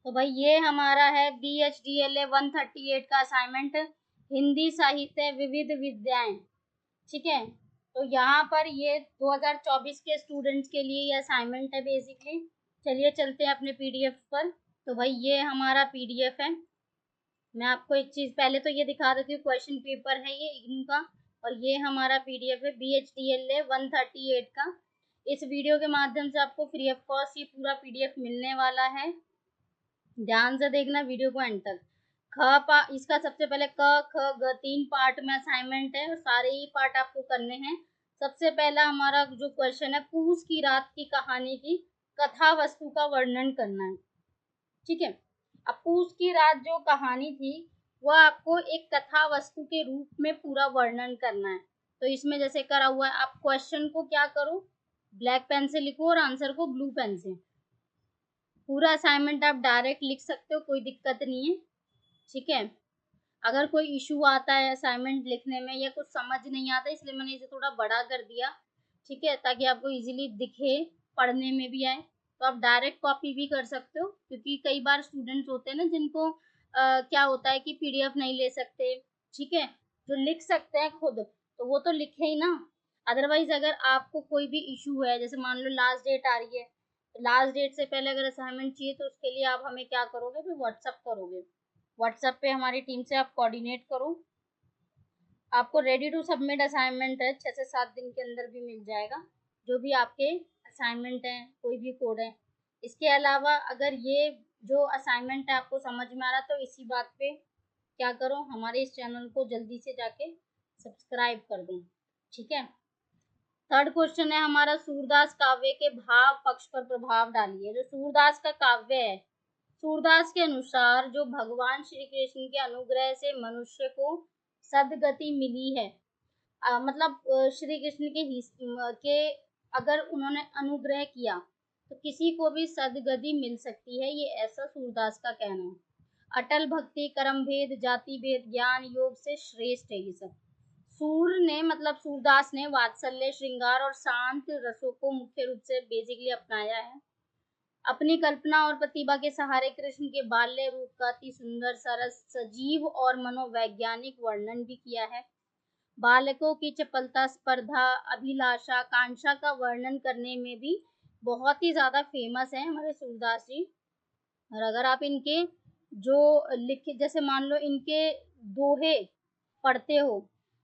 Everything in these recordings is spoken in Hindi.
तो भाई ये हमारा है BHDLA 138 का असाइनमेंट, हिंदी साहित्य विविध विद्याएं। ठीक है, तो यहाँ पर ये 2024 के स्टूडेंट्स के लिए ये असाइनमेंट है बेसिकली। चलिए चलते हैं अपने पीडीएफ पर। तो भाई ये हमारा पीडीएफ है। मैं आपको एक चीज़ पहले तो ये दिखा देती हूँ, क्वेश्चन पेपर है ये इग्नू का, और ये हमारा पीडीएफ है BHDLA 138 का। इस वीडियो के माध्यम से आपको फ्री ऑफ कॉस्ट ये पूरा पीडीएफ मिलने वाला है। ध्यान से देखना वीडियो को एंड तक। इसका सबसे पहले क ख ग 3 पार्ट में असाइनमेंट है और सारे ही पार्ट आपको करने हैं। सबसे पहला हमारा जो क्वेश्चन है, पूस की रात की कहानी की कथा वस्तु का वर्णन करना है। ठीक है, अब पूस की रात जो कहानी थी वह आपको एक कथा वस्तु के रूप में पूरा वर्णन करना है। तो इसमें जैसे करा हुआ है, आप क्वेश्चन को क्या करो, ब्लैक पेन से लिखो और आंसर को ब्लू पेन से। पूरा असाइनमेंट आप डायरेक्ट लिख सकते हो, कोई दिक्कत नहीं है। ठीक है, अगर कोई इशू आता है असाइनमेंट लिखने में या कुछ समझ नहीं आता, इसलिए मैंने इसे थोड़ा बड़ा कर दिया। ठीक है, ताकि आपको इजीली दिखे, पढ़ने में भी आए। तो आप डायरेक्ट कॉपी भी कर सकते हो, क्योंकि कई बार स्टूडेंट्स होते हैं ना जिनको क्या होता है कि पीडीएफ नहीं ले सकते। ठीक है, जो लिख सकते हैं खुद तो वो तो लिखे ही ना। अदरवाइज अगर आपको कोई भी इशू है, जैसे मान लो लास्ट डेट आ रही है, लास्ट डेट से पहले अगर असाइनमेंट चाहिए तो उसके लिए आप हमें क्या करोगे, फिर व्हाट्सअप करोगे। व्हाट्सएप पे हमारी टीम से आप कोऑर्डिनेट करो। आपको रेडी टू सबमिट असाइनमेंट है, 6 से 7 दिन के अंदर भी मिल जाएगा, जो भी आपके असाइनमेंट हैं, कोई भी कोड है। इसके अलावा अगर ये जो असाइनमेंट है आपको समझ में आ रहा, तो इसी बात पे क्या करो, हमारे इस चैनल को जल्दी से जाके सब्सक्राइब कर दो। ठीक है, थर्ड क्वेश्चन है हमारा, सूरदास काव्य के भाव पक्ष पर प्रभाव डालिए। जो सूरदास का काव्य है, सूरदास के अनुसार जो भगवान श्री कृष्ण के अनुग्रह से मनुष्य को सदगति मिली है, मतलब श्री कृष्ण के अगर उन्होंने अनुग्रह किया तो किसी को भी सदगति मिल सकती है, ये ऐसा सूरदास का कहना है। अटल भक्ति कर्म भेद जाति भेद ज्ञान योग से श्रेष्ठ है ये सब। सूर ने मतलब सूरदास ने वात्सल्य श्रृंगार और शांत रसों को मुख्य रूप से बेसिकली अपनाया है। अपनी कल्पना और प्रतिभा के सहारे कृष्ण के बाल्य रूप का अति सुंदर सरस सजीव और मनोवैज्ञानिक वर्णन भी किया है। बालकों की चपलता स्पर्धा अभिलाषा कांक्षा का वर्णन करने में भी बहुत ही ज्यादा फेमस है हमारे सूरदास जी। और अगर आप इनके जो लिखे, जैसे मान लो इनके दोहे पढ़ते हो,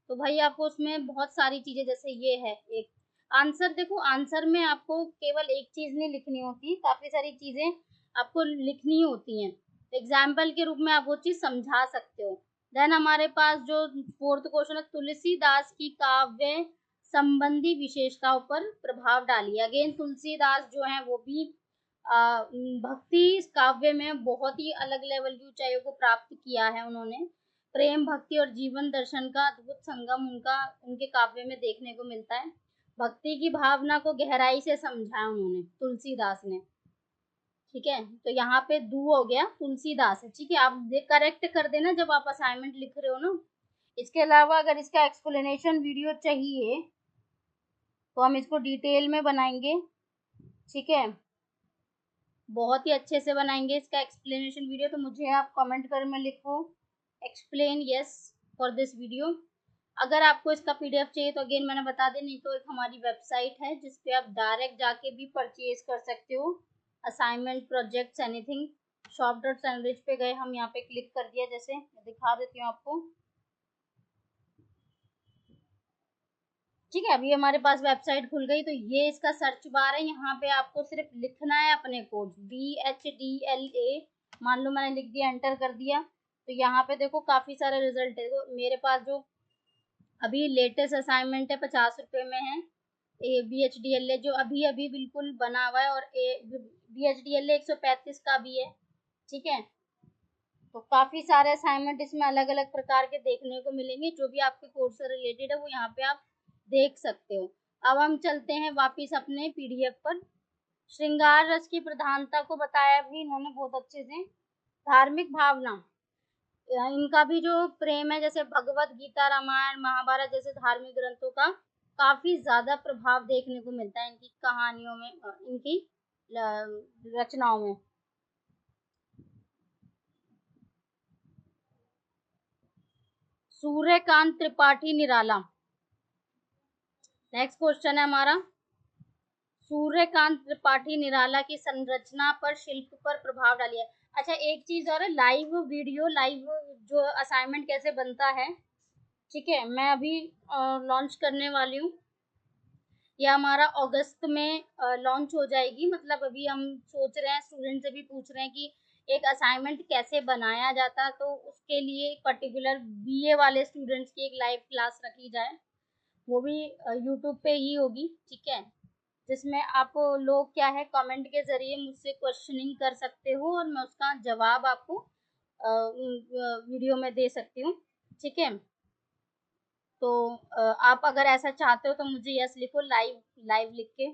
तो भाई आपको उसमें बहुत सारी चीजें, जैसे ये है एक आंसर, देखो आंसर में आपको केवल एक चीज नहीं लिखनी होती, काफी सारी चीजें आपको लिखनी होती हैं। एग्जाम्पल के रूप में आप वो चीज समझा सकते हो। देन हमारे पास जो फोर्थ क्वेश्चन है, तुलसीदास की काव्य संबंधी विशेषताओं पर प्रभाव डालिए। अगेन तुलसीदास जो है वो भी भक्ति काव्य में बहुत ही अलग लेवल की ऊंचाइयों को प्राप्त किया है उन्होंने। प्रेम भक्ति और जीवन दर्शन का अद्भुत संगम उनके काव्य में देखने को मिलता है। भक्ति की भावना को गहराई से समझा उन्होंने, तुलसीदास ने। ठीक है, तो यहाँ पे दू हो गया, तुलसीदास है। ठीक है, आप करेक्ट कर देना जब आप असाइनमेंट लिख रहे हो ना। इसके अलावा अगर इसका एक्सप्लेनेशन वीडियो चाहिए तो हम इसको डिटेल में बनाएंगे। ठीक है, बहुत ही अच्छे से बनाएंगे इसका एक्सप्लेनेशन वीडियो। तो मुझे आप कमेंट कर में लिखो explain yes for this video. अगर आपको इसका पीडीएफ चाहिए तो अगेन मैंने बता दें, नहीं तो एक हमारी वेबसाइट है जिस पे आप डायरेक्ट जाके भी परचेज कर सकते हो असाइनमेंट प्रोजेक्ट्स एनीथिंग। shop.sandwich पे गए, हम यहाँ पे क्लिक कर दिया, जैसे मैं दिखा देती हूँ आपको। ठीक है, अभी हमारे पास वेबसाइट खुल गई। तो ये इसका सर्च बार है, यहाँ पे आपको सिर्फ लिखना है अपने कोड BHDLA, मान लो मैंने लिख दिया, एंटर कर दिया, तो यहाँ पे देखो काफी सारे रिजल्ट है। तो मेरे पास जो अभी लेटेस्ट असाइनमेंट है 50 रुपए में है, BHDLA जो अभी अभी बिल्कुल बना हुआ है, और BHDLA 135 का भी है। ठीक है, तो काफी सारे असाइनमेंट इसमें अलग अलग प्रकार के देखने को मिलेंगे, जो भी आपके कोर्स से रिलेटेड है वो यहाँ पे आप देख सकते हो। अब हम चलते हैं वापिस अपने पीडीएफ पर। श्रृंगार रस की प्रधानता को बताया भी इन्होंने बहुत अच्छे से। धार्मिक भावना, इनका भी जो प्रेम है, जैसे भगवत गीता रामायण महाभारत जैसे धार्मिक ग्रंथों का काफी ज्यादा प्रभाव देखने को मिलता है इनकी कहानियों में, इनकी रचनाओं में। सूर्यकांत त्रिपाठी निराला। नेक्स्ट क्वेश्चन है हमारा, सूर्यकांत त्रिपाठी निराला की संरचना पर शिल्प पर प्रभाव डालिए। अच्छा, एक चीज और है, लाइव वीडियो, लाइव जो असाइनमेंट कैसे बनता है, ठीक है, मैं अभी लॉन्च करने वाली हूँ। यह हमारा अगस्त में लॉन्च हो जाएगी। मतलब अभी हम सोच रहे हैं, स्टूडेंट से भी पूछ रहे हैं कि एक असाइनमेंट कैसे बनाया जाता, तो उसके लिए पर्टिकुलर बीए वाले स्टूडेंट्स की एक लाइव क्लास रखी जाए, वो भी यूट्यूब पे ही होगी, ठीक है, जिसमें आप लोग क्या है कमेंट के जरिए मुझसे क्वेश्चनिंग कर सकते हो और मैं उसका जवाब आपको वीडियो में दे सकती हूँ, ठीक है। तो आप अगर ऐसा चाहते हो तो मुझे यस लिखो, लाइव लाइव लिख के,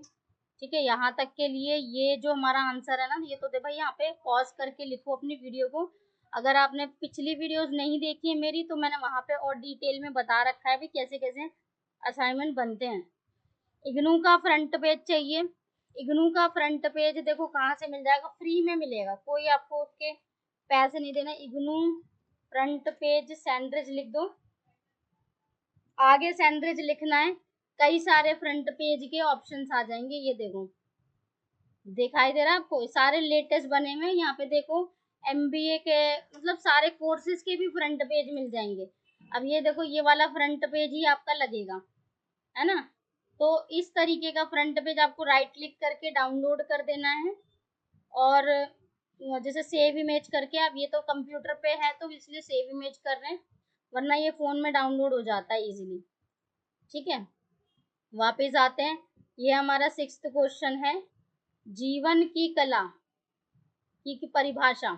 ठीक है। यहाँ तक के लिए ये जो हमारा आंसर है ना, ये तो दे भाई, यहाँ पे पॉज करके लिखो अपनी वीडियो को। अगर आपने पिछली वीडियोस नहीं देखी है मेरी, तो मैंने वहाँ पे और डिटेल में बता रखा है भी कैसे कैसे असाइनमेंट बनते हैं। इग्नू का फ्रंट पेज चाहिए। इग्नू का फ्रंट पेज देखो कहाँ से मिल जाएगा, फ्री में मिलेगा, कोई आपको उसके पैसे नहीं देना। इग्नू फ्रंट पेज सैंड्रिज लिख दो, आगे सैंड्रिज लिखना है, कई सारे फ्रंट पेज के ऑप्शंस आ जाएंगे। ये देखो दिखाई दे रहा है आपको, सारे लेटेस्ट बने हुए। यहाँ पे देखो एमबीए के मतलब सारे कोर्सेज के भी फ्रंट पेज मिल जाएंगे। अब ये देखो, ये वाला फ्रंट पेज ही आपका लगेगा, है ना। तो इस तरीके का फ्रंट पेज आपको राइट क्लिक करके डाउनलोड कर देना है, और जैसे सेव इमेज करके, आप ये तो कंप्यूटर पे है तो इसलिए सेव इमेज कर रहे हैं, वरना ये फोन में डाउनलोड हो जाता है इजीली, ठीक है। वापस आते हैं, ये हमारा 6th क्वेश्चन है, जीवन की कला की परिभाषा।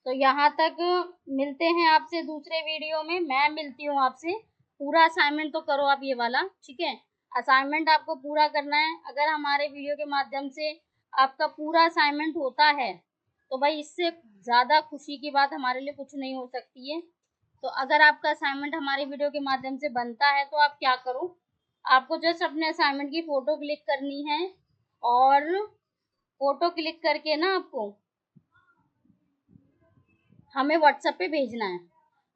तो यहाँ तक मिलते हैं आपसे दूसरे वीडियो में, मैं मिलती हूँ आपसे। पूरा असाइनमेंट तो करो आप ये वाला, ठीक है, असाइनमेंट आपको पूरा करना है। अगर हमारे वीडियो के माध्यम से आपका पूरा असाइनमेंट होता है तो भाई इससे ज़्यादा खुशी की बात हमारे लिए कुछ नहीं हो सकती है। तो अगर आपका असाइनमेंट हमारे वीडियो के माध्यम से बनता है तो आप क्या करो, आपको जस्ट अपने असाइनमेंट की फ़ोटो क्लिक करनी है, और फोटो क्लिक करके ना आपको हमें व्हाट्सएप पे भेजना है।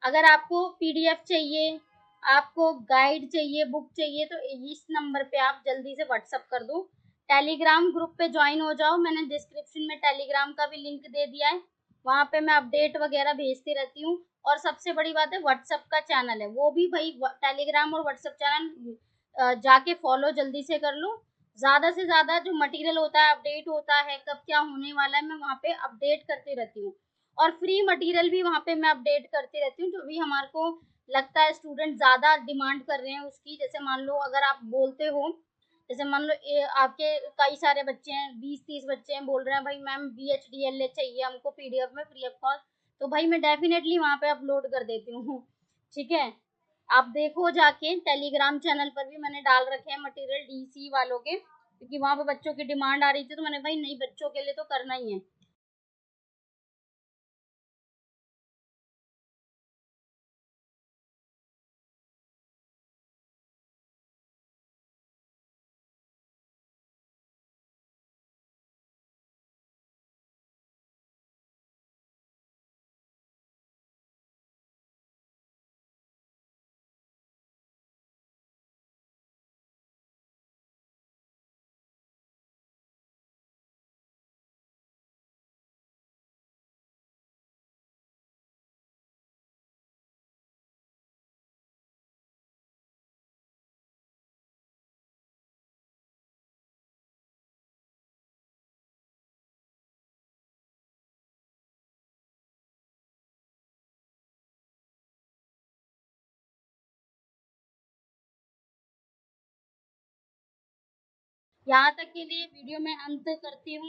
अगर आपको पीडीएफ चाहिए, आपको गाइड चाहिए, बुक चाहिए, तो इस नंबर पे आप जल्दी से व्हाट्सएप कर दो। टेलीग्राम ग्रुप पे ज्वाइन हो जाओ, मैंने डिस्क्रिप्शन में टेलीग्राम का भी लिंक दे दिया है, वहाँ पे मैं अपडेट वगैरह भेजती रहती हूँ। और सबसे बड़ी बात है, व्हाट्सएप का चैनल है, वो भी भाई टेलीग्राम और व्हाट्सएप चैनल जाके फॉलो जल्दी से कर लो। ज़्यादा से ज़्यादा जो मटेरियल होता है, अपडेट होता है, कब क्या होने वाला है, मैं वहाँ पे अपडेट करती रहती हूँ। और फ्री मटेरियल भी वहाँ पे मैं अपडेट करती रहती हूँ, जो भी हमारे को लगता है स्टूडेंट ज़्यादा डिमांड कर रहे हैं उसकी। जैसे मान लो अगर आप बोलते हो, जैसे मान लो आपके कई सारे बच्चे हैं, 20-30 बच्चे हैं, बोल रहे हैं भाई मैम BHDLA चाहिए हमको पीडीएफ में फ्री ऑफ कॉस्ट, तो भाई मैं डेफिनेटली वहाँ पे अपलोड कर देती हूँ, ठीक है। आप देखो जाके, टेलीग्राम चैनल पर भी मैंने डाल रखे हैं मटेरियल DC वालों के, क्योंकि वहाँ पे बच्चों की डिमांड आ रही थी, तो मैंने भाई नहीं, बच्चों के लिए तो करना ही है। यहाँ तक के लिए वीडियो में अंत करती हूँ।